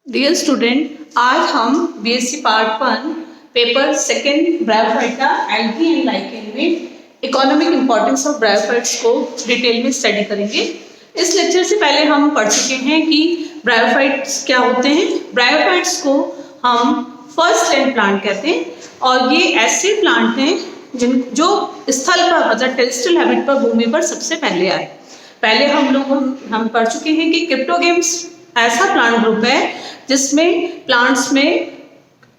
Dear student, आज हम BSc part 1 paper second bryophyta algae and lichen में economic importance of bryophytes को detail में स्टडी करेंगे। इस लेक्चर से पहले हम पढ़ चुके हैं कि ब्रायोफाइट्स क्या होते हैं। ब्रायोफाइट्स को हम फर्स्ट लैंड प्लांट कहते हैं और ये ऐसे प्लांट हैं जो स्थल पर मतलब टेरेस्ट्रियल हैबिट पर भूमि पर सबसे पहले आए। पहले हम पढ़ चुके हैं कि क्रिप्टोगेम्स ऐसा प्लांट ग्रुप है जिसमें प्लांट्स में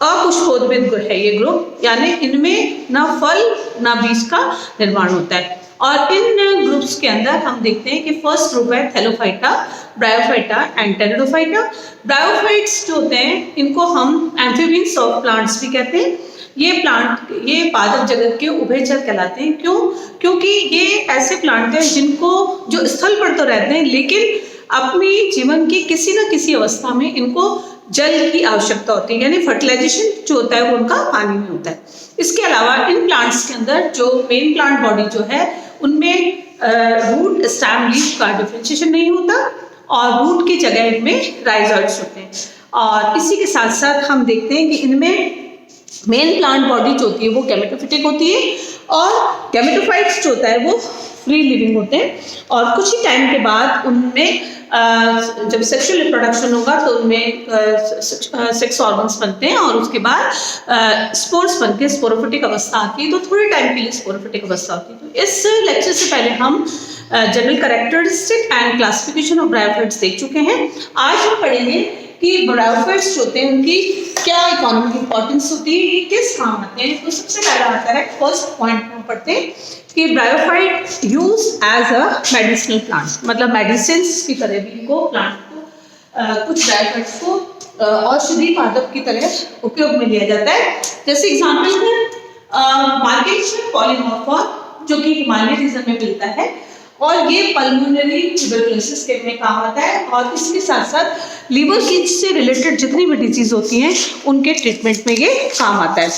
अपुष्पोद्भिद है ये ग्रुप, यानी इनमें ना फल ना बीज का निर्माण होता है। और इन ग्रुप्स के अंदर हम देखते हैं कि फर्स्ट ग्रुप है Thallophyta, bryophyta and pteridophyta. Bryophytes जो होते हैं इनको हम एम्फीबियंस ऑफ प्लांट्स भी कहते हैं। ये पादप जगत के उभयचर कहलाते हैं। क्यों? क्योंकि ये ऐसे प्लांट हैं जिनको जो स्थल पर तो रहते हैं लेकिन अपनी जीवन की किसी न किसी अवस्था में इनको जल की आवश्यकता होती है, यानी फर्टिलाइजेशन जो होता है वो उनका पानी में होता है। इसके अलावा इन प्लांट्स के अंदर जो मेन प्लांट बॉडी जो है उनमें रूट स्टेम लीफ का डिफरेंशिएशन नहीं होता और रूट की जगह इनमें राइजोइड्स होते हैं। और इसी के साथ साथ हम देखते हैं कि इनमें मेन प्लांट बॉडी जो होती है वो गैमेटोफिटिक होती है और गैमेटोफाइट्स जो होता है वो फ्री लिविंग होते हैं। और कुछ ही टाइम के बाद उनमें जब सेक्सुअल रिप्रोडक्शन होगा तो उनमें सेक्स ऑर्गन्स बनते हैं और उसके बाद स्पोर्स बनके स्पोरोफिटिक अवस्था आती है। तो थोड़े टाइम के लिए स्पोरोफिटिक अवस्था होती है। तो इस लेक्चर से पहले हम general characteristic and classification of bryophytes देख चुके हैं। आज हम पढ़ेंगे कि ब्रायोफाइट्स जो होते हैं उनकी क्या इकोनॉमिक इंपॉर्टेंस होती है, ये किस काम आते हैं। तो सबसे पहला आता है फर्स्ट पॉइंट में पढ़ते हैं कि bryophyte use as a medicinal plant, मतलब मेडिसिन की तरह भी इनको प्लांट को कुछ ब्रायोफाइट्स को औषधि पादप की तरह उपयोग में लिया जाता है। जैसे एग्जाम्पल है मार्केट पॉलीमॉर्फा जो कि हिमालय रीजन में मिलता है और ये पल्मोनरी ट्यूबरकुलोसिस के में काम आता है और इसके साथ साथ लीवर की से रिलेटेड जितनी भी डिजीज होती हैं उनके ट्रीटमेंट में ये काम आता है।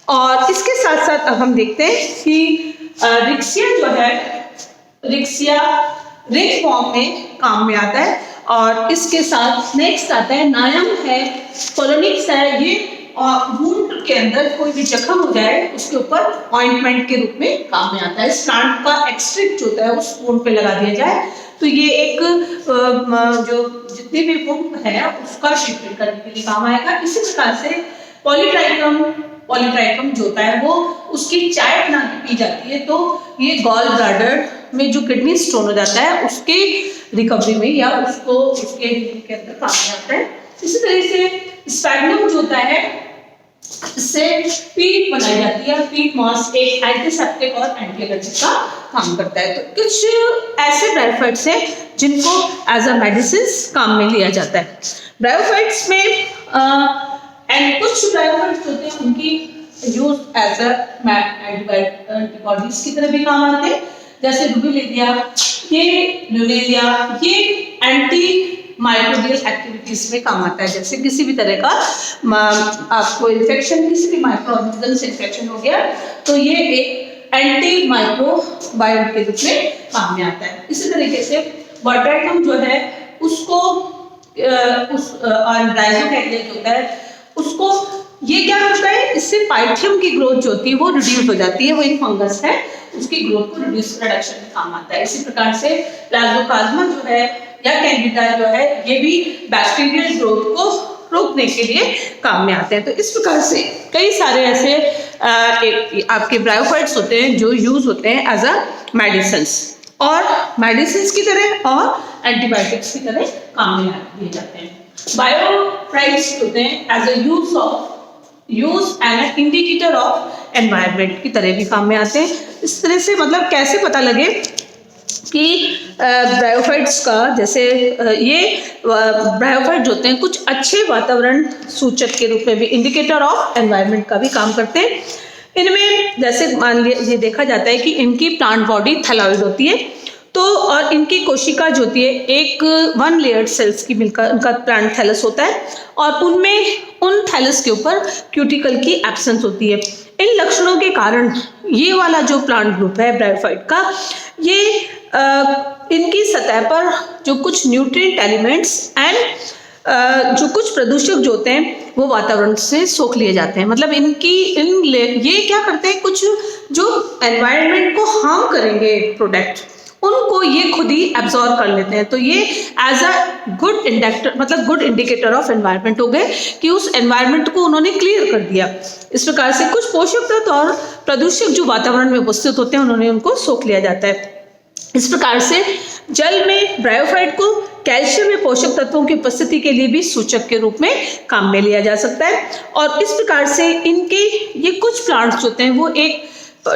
और इसके साथ साथ अब हम देखते हैं कि रिक्सिया जो है, रिक्सिया रिंग फॉर्म में काम में आता है। और इसके साथ नेक्स्ट आता है नायम है, कोलोनिक्स है। ये वुंड के अंदर कोई भी जख्म हो जाए उसके ऊपर ऑइंटमेंट के रूप में काम में आता है। इस प्लांट का एक्सट्रैक्ट जो होता है उस वुंड पे लगा दिया जाए तो ये एक जो जितनी भी वुंड है उसका ट्रीटमेंट करने के लिए काम आएगा। इसी प्रकार से पॉलीट्राइकम जो होता है वो उसकी चाय बना के पी जाती है तो ये गॉल ब्लैडर में जो किडनी स्टोन हो जाता है उसके रिकवरी में या उसको उसके के अंदर काम में आता है। इसी तरह से स्पैग्नम जो होता है इससे पीट बनाई जाती है। पीट मॉस एक एंटीसेप्टिक और एंटी एलर्जिक का काम करता है। तो कुछ ऐसे ब्रायोफाइट्स हैं जिनको एज अ मेडिसिन काम में लिया जाता है। ब्रायोफाइट्स में एंड कुछ ब्रायोफाइट्स होते हैं उनकी यूज एज अ एंटीबॉडीज की तरह भी काम आते हैं। जैसे रुबिलिया, ये ल्यूनेरिया, ये एंटी माइक्रोबियल एक्टिविटीज में काम आता है। जैसे किसी भी तरह का आपको इन्फेक्शन, किसी भी माइक्रो ऑर्गेनिज्म से इन्फेक्शन हो गया तो ये एक एंटी माइक्रोबायल के रूप में काम में आता है। इसी तरीके से बॉटैटम जो है उसको और राइजोकैटिया जो होता है उसको ये क्या होता है, इससे पाइथियम की ग्रोथ जो होती है वो रिड्यूस हो जाती है। वो एक फंगस है, उसकी ग्रोथ को रिडक्शन में काम आता है। इसी प्रकार से प्लाज्मोप्लाज्मा जो है या कैंडिडा जो है ये भी बैक्टीरियल ग्रोथ को रोकने के लिए काम में आते हैं। तो इस प्रकार से कई सारे ऐसे आपके ब्रायोफाइट्स होते हैं जो यूज होते हैं एज अ मेडिसिन्स और मेडिसिन्स की तरह और एंटीबायोटिक्स की तरह काम में लिए जाते हैं। बायोफाइट्स होते हैं as a use and indicator of environment की तरह भी काम में आते हैं। इस तरह से मतलब कैसे पता लगे कि ब्रायोफाइट्स का जैसे ये ब्रायोफाइट होते हैं कुछ अच्छे वातावरण सूचक के रूप में भी, इंडिकेटर ऑफ एनवायरनमेंट का भी काम करते हैं। इनमें जैसे मान लिया ये देखा जाता है कि इनकी प्लांट बॉडी थैलॉइड होती है तो और इनकी कोशिका जो होती है एक 1 लेयर्ड सेल्स की मिलकर उनका प्लांट थैलस होता है और उनमें उन थैलस के ऊपर क्यूटिकल की एब्सेंस होती है। इन लक्षणों के कारण ये वाला जो प्लांट ग्रुप है ब्रायोफाइट का, ये इनकी सतह पर जो कुछ न्यूट्रिएंट एलिमेंट्स एंड जो कुछ प्रदूषक जो होते हैं वो वातावरण से सोख लिए जाते हैं। मतलब ये क्या करते हैं, कुछ जो एनवायरनमेंट को हार्म करेंगे प्रोडक्ट, उनको ये खुद ही एब्जॉर्ब कर लेते हैं। तो ये एज अ गुड इंडिकेटर, मतलब गुड इंडिकेटर ऑफ एनवायरनमेंट हो गए कि उस एनवायरनमेंट को उन्होंने क्लियर कर दिया। इस प्रकार से कुछ पोषक तत्व और प्रदूषक जो वातावरण में उपस्थित होते हैं उन्होंने उनको सोख लिया जाता है। इस प्रकार से जल में ब्रायोफाइट को कैल्शियम में पोषक तत्वों की उपस्थिति के लिए भी सूचक के रूप में काम में लिया जा सकता है। और इस प्रकार से इनके ये कुछ प्लांट्स होते हैं वो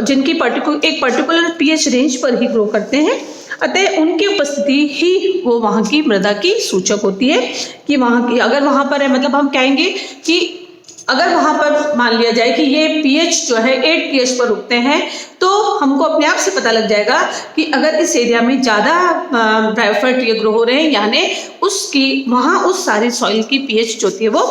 जिनकी एक पर्टिकुलर पीएच रेंज पर ही ग्रो करते हैं, अतः उनकी उपस्थिति ही वो वहाँ की मृदा की सूचक होती है कि वहाँ की अगर वहाँ पर है, मतलब हम कहेंगे कि अगर वहाँ पर मान लिया जाए कि ये पीएच जो है 8 पीएच पर रुकते हैं, तो हमको अपने आप से पता लग जाएगा कि अगर इस एरिया में ज़्यादा ब्रायोफाइट ये ग्रो हो रहे हैं, यानी उसकी वहाँ उस सारी सॉइल की पीएच जो होती है वो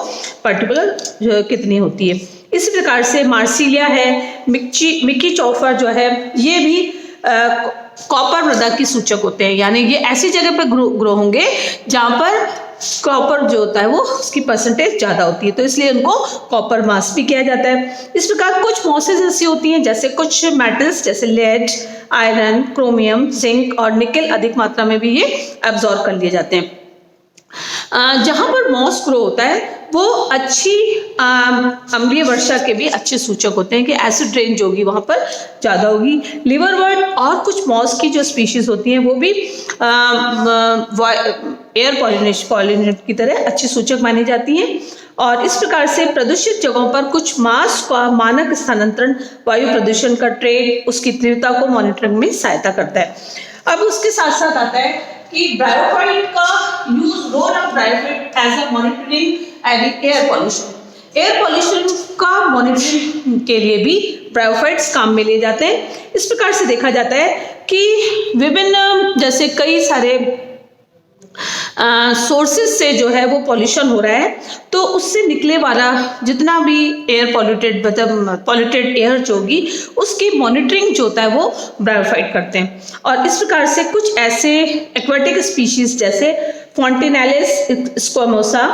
पर्टिकुलर कितनी होती है। इसी प्रकार से मार्सिलिया है, मिक्की चौफर जो है, ये भी कॉपर मृदा की सूचक होते हैं, यानी ये ऐसी जगह पर ग्रो होंगे जहाँ पर कॉपर जो होता है वो उसकी परसेंटेज ज़्यादा होती है, तो इसलिए उनको कॉपर मास भी किया जाता है। इस प्रकार कुछ मॉसेस ऐसी होती हैं जैसे कुछ मेटल्स जैसे लेड, आयरन, क्रोमियम, जिंक और निकेल अधिक मात्रा में भी ये एब्जॉर्ब कर लिए जाते हैं। जहाँ पर मॉस ग्रो होता है वो अच्छी अम्लीय वर्षा के भी अच्छे सूचक होते हैं कि एसिड रेंज होगी वहाँ पर ज़्यादा होगी। लिवरवर्ट और कुछ मॉस की जो स्पीशीज होती हैं वो भी एयर पॉलिनेट की तरह अच्छी सूचक मानी जाती हैं। और इस प्रकार से प्रदूषित जगहों पर कुछ मास का मानक स्थानांतरण वायु प्रदूषण का ट्रेंड उसकी तीव्रता को मॉनिटरिंग में सहायता करता है। अब उसके साथ साथ आता है कि ब्रायोफाइट का use, role of bryophyte as a monitoring air pollution. Air pollution का मॉनिटरिंग के लिए भी ब्रायोफाइट्स काम में लिए जाते हैं। इस प्रकार से देखा जाता है कि विभिन्न जैसे कई सारे सोर्सेज से जो है वो पॉल्यूशन हो रहा है, तो उससे निकले वाला जितना भी एयर पॉल्यूटेड, मतलब पॉल्यूटेड एयर जो होगी उसकी मॉनिटरिंग जो होता है वो ब्रायोफाइट करते हैं। और इस प्रकार से कुछ ऐसे एक्वाटिक स्पीशीज जैसे फोंटेनेलिस स्क्वामोसा,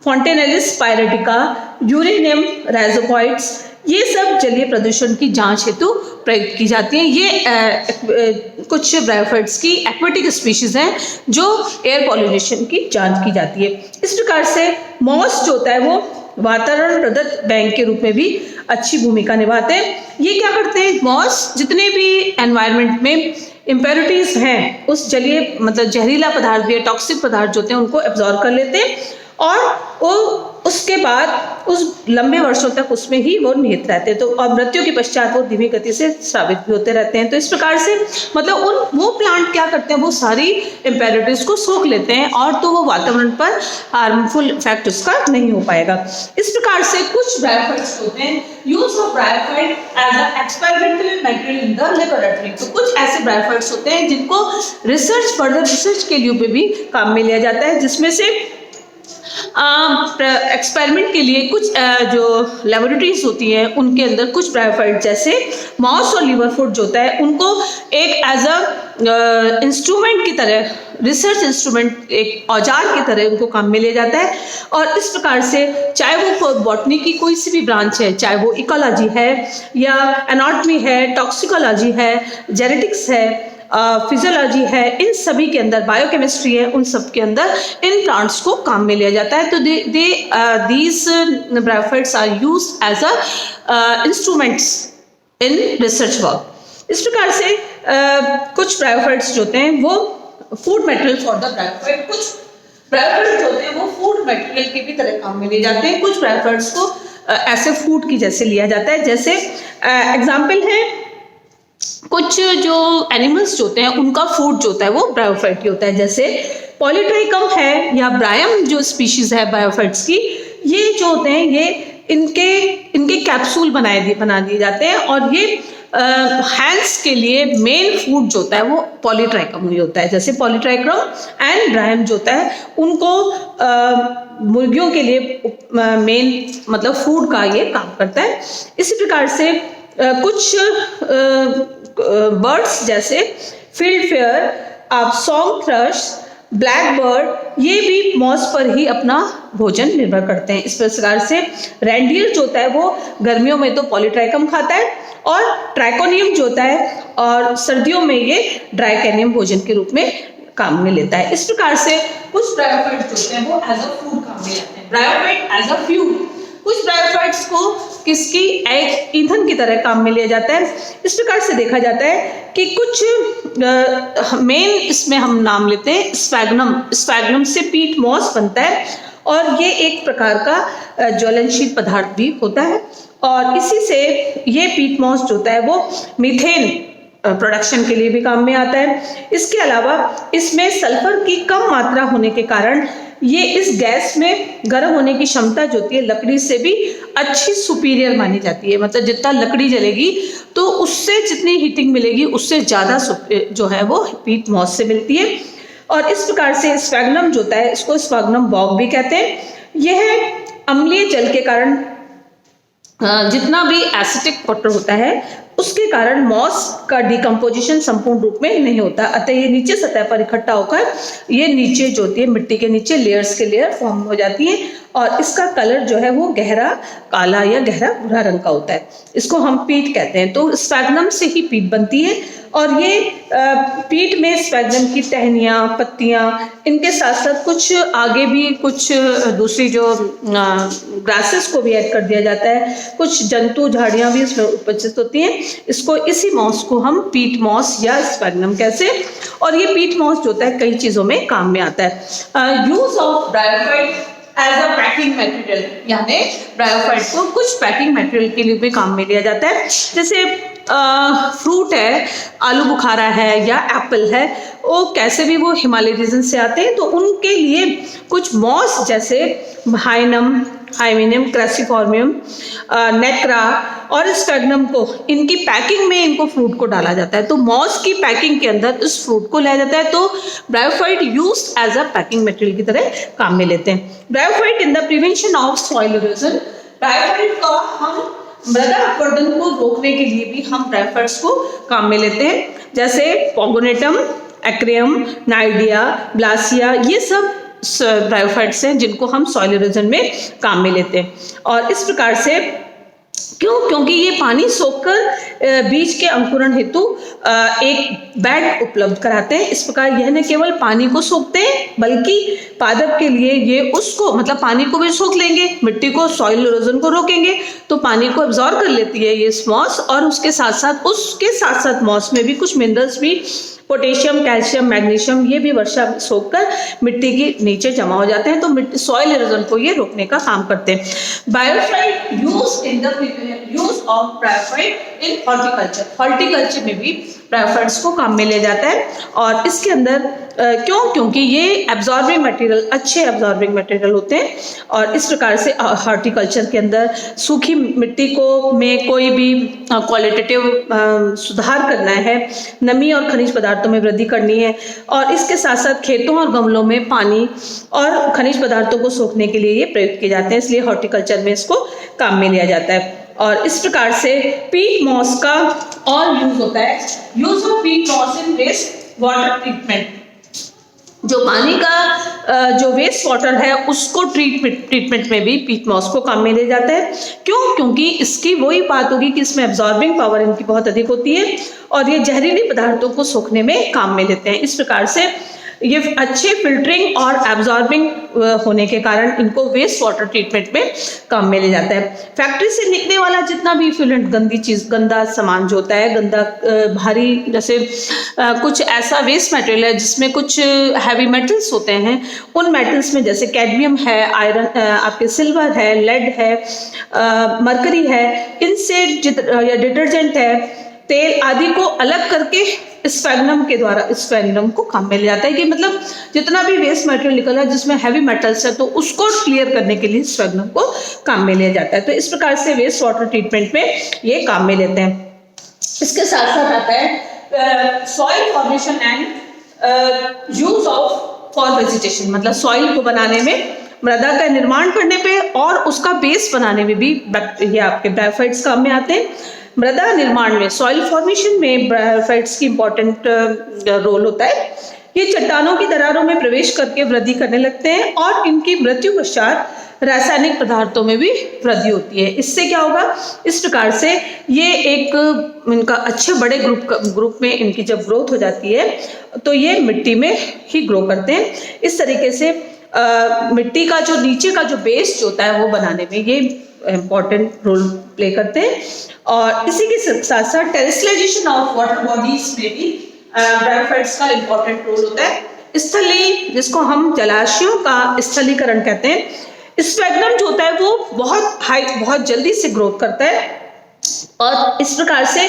फोंटेनेलिस पायरेटिका, यूरेनियम राइजोपॉइड्स, ये सब जलीय प्रदूषण की जांच हेतु प्रयुक्त की जाती हैं। ये कुछ ब्रायोफाइट्स की एक्वाटिक स्पीशीज हैं जो एयर पॉलिनेशन की जांच की जाती है। इस प्रकार से मॉस जो होता है वो वातावरण प्रदत्त बैंक के रूप में भी अच्छी भूमिका निभाते हैं। ये क्या करते हैं, मॉस जितने भी एनवायरनमेंट में इम्प्योरिटीज हैं उस जलीय मतलब जहरीला पदार्थ या टॉक्सिक पदार्थ जो होते हैं उनको एब्जॉर्ब कर लेते हैं और वो उसके बाद उस लंबे वर्षों तक उसमें ही वो निहित रहते हैं। तो और मृत्यु के पश्चात वो धीमी गति से स्रावित भी होते रहते हैं। तो इस प्रकार से मतलब वो प्लांट क्या करते हैं, वो सारी इम्प्योरिटीज को सोख लेते हैं और तो वो वातावरण पर हार्मफुल इफेक्ट उसका नहीं हो पाएगा। इस प्रकार से कुछ ब्रायोफाइट्स होते हैं, use of bryophyte as a experimental material in the laboratory. तो कुछ ऐसे ब्रायोफाइट्स होते हैं जिनको फर्दर रिसर्च के लिए भी काम में लिया जाता है, जिसमें से एक्सपेरिमेंट के लिए कुछ जो लेबोरेटरीज होती हैं उनके अंदर कुछ ब्रायोफाइट जैसे माउस और लीवरफुट जो होता है उनको एक एज अ इंस्ट्रूमेंट की तरह, रिसर्च इंस्ट्रूमेंट, एक औजार की तरह उनको काम में लिया जाता है। और इस प्रकार से चाहे वो बॉटनी की कोई सी भी ब्रांच है, चाहे वो इकोलॉजी है या एनाटॉमी है, टॉक्सिकोलॉजी है, जेनेटिक्स है, फिजियोलॉजी है, इन सभी के अंदर बायोकेमिस्ट्री है, उन सब के अंदर इन प्लांट्स को काम में लिया जाता है। तो these bryophytes are used as a instruments in research work. इस प्रकार से कुछ ब्रायोफाइट्स जो होते हैं वो food material for the bryophyte, कुछ ब्रायोफाइट्स जो होते हैं वो फूड मटेरियल की भी तरह काम में लिए जाते हैं। कुछ ब्रायोफाइट्स को ऐसे फूड की जैसे लिया जाता है, जैसे एग्जाम्पल है कुछ जो एनिमल्स जो होते हैं उनका फूड जो होता है वो ब्रायोफाइट ही होता है, जैसे पॉलीट्राइकम है या ब्रायम जो स्पीशीज है ब्रायोफाइट्स की, ये जो होते हैं ये इनके कैप्सूल बना दिए जाते हैं और ये हैंड्स के लिए मेन फूड जो होता है वो पॉलीट्राइकम ही होता है। जैसे पॉलीट्राइकम एंड ब्रायम जो होता है उनको मुर्गियों के लिए मेन मतलब फूड का ये काम करता है। इसी प्रकार से कुछ बर्ड्स जैसे फील्ड फेयर, आप सॉन्ग थ्रश, ब्लैक बर्ड, ये भी मॉस पर ही अपना भोजन निर्भर करते हैं। इस प्रकार से रेंडियर जो होता है वो गर्मियों में तो पॉलीट्राइकम खाता है और ट्राइकोनियम जो होता है और सर्दियों में ये ड्राइकोनियम भोजन के रूप में काम में लेता है। इस प्रकार से कुछ ब्रायोफाइट्स जो होते हैं वो एज अ फूड काम में लेते हैं। ब्रायोफाइट एज अ फ्यूल, कुछ ब्रायोफाइट्स को किसकी एक ईंधन की तरह काम में लिया जाता है। इस प्रकार से देखा जाता है कि कुछ मेन इसमें हम नाम लेते हैं स्फैग्नम। स्फैग्नम से पीट मॉस बनता है और ये एक प्रकार का ज्वलनशील पदार्थ भी होता है और इसी से ये पीट मॉस जो होता है वो मीथेन प्रोडक्शन के लिए भी काम में आता है। इसके अलावा इसमें सल्फर की कम मात्रा होने के कारण ये इस गैस में गर्म होने की क्षमता जो होती है लकड़ी से भी अच्छी सुपीरियर मानी जाती है। मतलब जितना लकड़ी जलेगी तो उससे जितनी हीटिंग मिलेगी उससे ज़्यादा जो है वो पीट मॉस से मिलती है। और इस प्रकार से स्फैग्नम जो होता है इसको स्फैग्नम बॉग भी कहते हैं। यह अम्लीय जल के कारण जितना भी एसिटिक वाटर होता है उसके कारण मॉस का डिकम्पोजिशन संपूर्ण रूप में नहीं होता, अतः ये नीचे सतह पर इकट्ठा होकर ये नीचे जो होती है मिट्टी के नीचे लेयर्स के लेयर फॉर्म हो जाती है और इसका कलर जो है वो गहरा काला या गहरा भूरा रंग का होता है। इसको हम पीट कहते हैं। तो स्फैग्नम से ही पीट बनती है और ये पीट में स्फैग्नम की टहनियाँ, पत्तियाँ, इनके साथ साथ कुछ आगे भी कुछ दूसरी जो ग्रासेस को भी ऐड कर दिया जाता है। कुछ जंतु झाड़ियाँ भी इसमें उपस्थित होती हैं। इसको इसी मॉस को हम पीट मॉस या स्फैग्नम कहते हैं। और ये पीट मॉस जो होता है कई चीज़ों में काम में आता है। Use of bryophyte as a packing material, यानी ब्रायोफाइट को कुछ पैकिंग मटेरियल के लिए भी काम में लिया जाता है। जैसे फ्रूट है, आलू बुखारा है या एप्पल है, वो कैसे भी वो हिमालय रीजन से आते हैं तो उनके लिए कुछ मॉस जैसे हाइनम, हाइमेनियम, क्रेसिफॉर्मियम, नेक्रा और स्फैग्नम को इनकी पैकिंग में इनको फ्रूट को डाला जाता है। तो मॉस की पैकिंग के अंदर इस फ्रूट को लाया जाता है। तो bryophyte use as a packing material की तरह काम में लेते हैं। Bryophyte in the prevention of soil erosion, bryophyte का हम मृदा अपवर्तन को रोकने के लिए भी हम ब्रायोफाइट्स को काम में लेते हैं। जैसे पोगोनेटम, एक्रियम, नाइडिया, ब्लासिया, ये सब ब्रायोफाइट्स हैं जिनको हम सॉइल इरोजन में काम में लेते हैं। और इस प्रकार से क्योंकि ये पानी सोखकर बीज के अंकुरण हेतु एक बेड उपलब्ध कराते हैं। इस प्रकार यह न केवल पानी को सोखते हैं बल्कि पादप के लिए ये उसको मतलब पानी को भी सोख लेंगे, मिट्टी को, सॉइल इरोजन को रोकेंगे तो पानी को एब्जॉर्ब कर लेती है ये मॉस। और उसके साथ साथ मॉस में भी कुछ मिनरल्स भी, पोटेशियम, कैल्शियम, मैग्नीशियम, ये भी वर्षा में सोखकर मिट्टी के नीचे जमा हो जाते हैं तो मिट्टी सॉइल इरोजन को ये रोकने का काम करते हैं। Bryophyte use of bryophyte in horticulture, horticulture में भी ब्रायोफाइट्स को काम में लिया जाता है। और इसके अंदर क्योंकि ये एब्जॉर्बिंग मटेरियल, अच्छे एब्जॉर्बिंग मटेरियल होते हैं और इस प्रकार से हॉर्टिकल्चर के अंदर सूखी मिट्टी को में कोई भी क्वालिटेटिव सुधार करना है, नमी और खनिज पदार्थों में वृद्धि करनी है और इसके साथ साथ खेतों और गमलों में पानी और खनिज पदार्थों को सोखने के लिए ये प्रयुक्त किए जाते हैं, इसलिए हॉर्टिकल्चर में इसको काम में लिया जाता है। और इस प्रकार से पीट मॉस का और यूज होता है। Use of peat moss in waste water treatment, जो पानी का जो वेस्ट वाटर है उसको ट्रीटमेंट में भी पीट मॉस को काम में ले जाता है। क्योंकि इसकी वही बात होगी कि इसमें एब्जॉर्बिंग पावर इनकी बहुत अधिक होती है और ये जहरीले पदार्थों को सोखने में काम में लेते हैं। इस प्रकार से ये अच्छे फिल्टरिंग और एब्जॉर्बिंग होने के कारण इनको वेस्ट वाटर ट्रीटमेंट में काम में ले जाता है। फैक्ट्री से निकलने वाला जितना भी फ्लूएंट गंदी चीज़, गंदा सामान जो होता है, गंदा भारी, जैसे कुछ ऐसा वेस्ट मटेरियल है जिसमें कुछ हैवी मेटल्स होते हैं, उन मेटल्स में जैसे कैडमियम है, आयरन, आपके सिल्वर है, लेड है, मरकरी है, इनसे या डिटर्जेंट है, तेल आदि को अलग करके स्फैग्नम के द्वारा स्फैग्नम को काम में ले जाता है कि मतलब जितना भी वेस्ट मटेरियल निकला जिसमें हैवी मेटल्स है तो उसको क्लियर करने के लिए स्फैग्नम को काम में लिया जाता है। तो इस प्रकार से वेस्ट वाटर ट्रीटमेंट में ये काम में लेते हैं। इसके साथ साथ आता है soil formation and use of for vegetation, मतलब सॉइल को बनाने में, मृदा का निर्माण करने पे और उसका बेस बनाने में भी ये आपके ब्रायोफाइट्स काम में आते हैं। मृदा निर्माण में, सॉइल फॉर्मेशन में ब्रायोफाइट्स की इंपॉर्टेंट रोल होता है। ये चट्टानों की दरारों में प्रवेश करके वृद्धि करने लगते हैं और इनकी मृत्यु पश्चात रासायनिक पदार्थों में भी वृद्धि होती है। इससे क्या होगा, इस प्रकार से ये एक इनका अच्छे बड़े ग्रुप में इनकी जब ग्रोथ हो जाती है तो ये मिट्टी में ही ग्रो करते हैं। इस तरीके से मिट्टी का जो नीचे का जो बेस जो होता है वो बनाने में ये इम्पॉर्टेंट रोल प्ले करते हैं। और इसी के साथ साथ टेरेस्ट्रियलाइजेशन ऑफ वाटर बॉडीज में भी ब्रायोफाइट्स का इम्पॉर्टेंट रोल होता है। स्थली, जिसको हम जलाशयों का स्थलीकरण कहते हैं, स्फैग्नम जो होता है वो बहुत जल्दी से ग्रोथ करता है और इस प्रकार से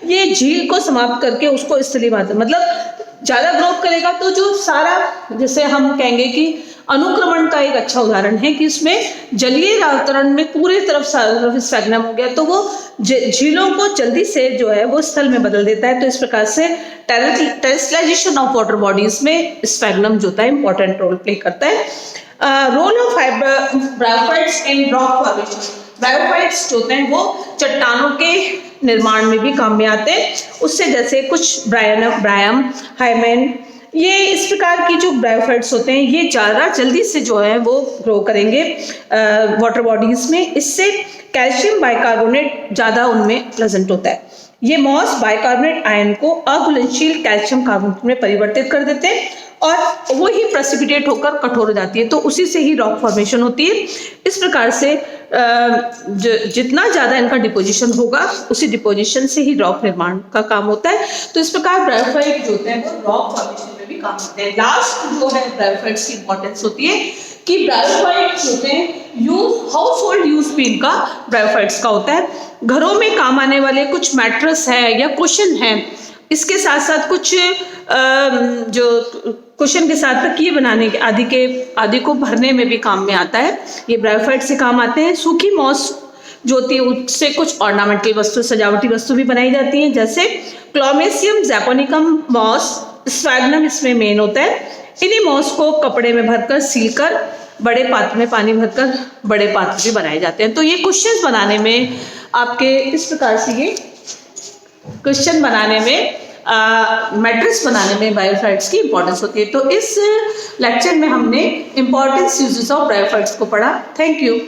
ये झील को समाप्त करके उसको स्थलीय मतलब ज्यादा ग्रोथ करेगा। तो जो सारा, जैसे हम कहेंगे कि अनुक्रमण का एक अच्छा उदाहरण है कि इसमें जलीय अवतरण में पूरे तरफ स्फैग्नम हो गया तो वो झीलों को जल्दी से जो है वो स्थल में बदल देता है। तो इस प्रकार से टेरेस्ट्रियलाइजेशन ऑफ वाटर बॉडीज में स्फैग्नम जो होता है इंपॉर्टेंट रोल प्ले करता है। Role of bryophytes in rock formation, bryophytes जो होते हैं वो चट्टानों के निर्माण में भी काम में आते हैं। उससे जैसे कुछ ब्रायम, हाइमेन, ये इस प्रकार की जो ब्रायोफाइट्स होते हैं ये ज़्यादा जल्दी से जो है वो ग्रो करेंगे वाटर बॉडीज में। इससे कैल्शियम बाइकार्बोनेट ज़्यादा उनमें प्रेजेंट होता है। ये मॉस बाइकार्बोनेट आयन को अघुलनशील कैल्शियम कार्बोनेट में परिवर्तित कर देते हैं और वो ही प्रेसिपिटेट होकर कठोर हो जाती है, तो उसी से ही रॉक फॉर्मेशन होती है। इस प्रकार से जितना ज़्यादा इनका डिपोजिशन होगा उसी डिपोजिशन से ही रॉक निर्माण का काम होता है। तो इस प्रकार ब्रायोफाइट जो होते हैं वो रॉक फॉर्मेशन में भी काम होते हैं। लास्ट जो है ब्रायोफाइट्स की इंपॉर्टेंस होती है कि ब्रायोफाइट्स होते हैं हाउस होल्ड यूज भी इनका ब्रायोफाइट्स का होता है। घरों में काम आने वाले कुछ मैट्रेस है या कुशन है, इसके साथ साथ कुछ जो कुशन के साथ तकिए बनाने के आदि को भरने में भी काम में आता है। ये ब्रायोफाइट से काम आते हैं। सूखी मॉस जो होती है उससे कुछ ऑर्नामेंटल वस्तु, सजावटी वस्तु भी बनाई जाती हैं, जैसे क्लोमेसियम जैपोनिकम मॉस, स्फैग्नम इसमें मेन होता है। इन्हीं मॉस को कपड़े में भरकर सीलकर बड़े पात्र में पानी भरकर बड़े पात्र भी बनाए जाते हैं। तो ये क्वेश्चन बनाने में आपके इस प्रकार से ये क्वेश्चन बनाने में मैट्रिक्स बनाने में ब्रायोफाइट्स की इंपॉर्टेंस होती है। तो इस लेक्चर में हमने इंपॉर्टेंस यूजेस ऑफ ब्रायोफाइट्स को पढ़ा। Thank you.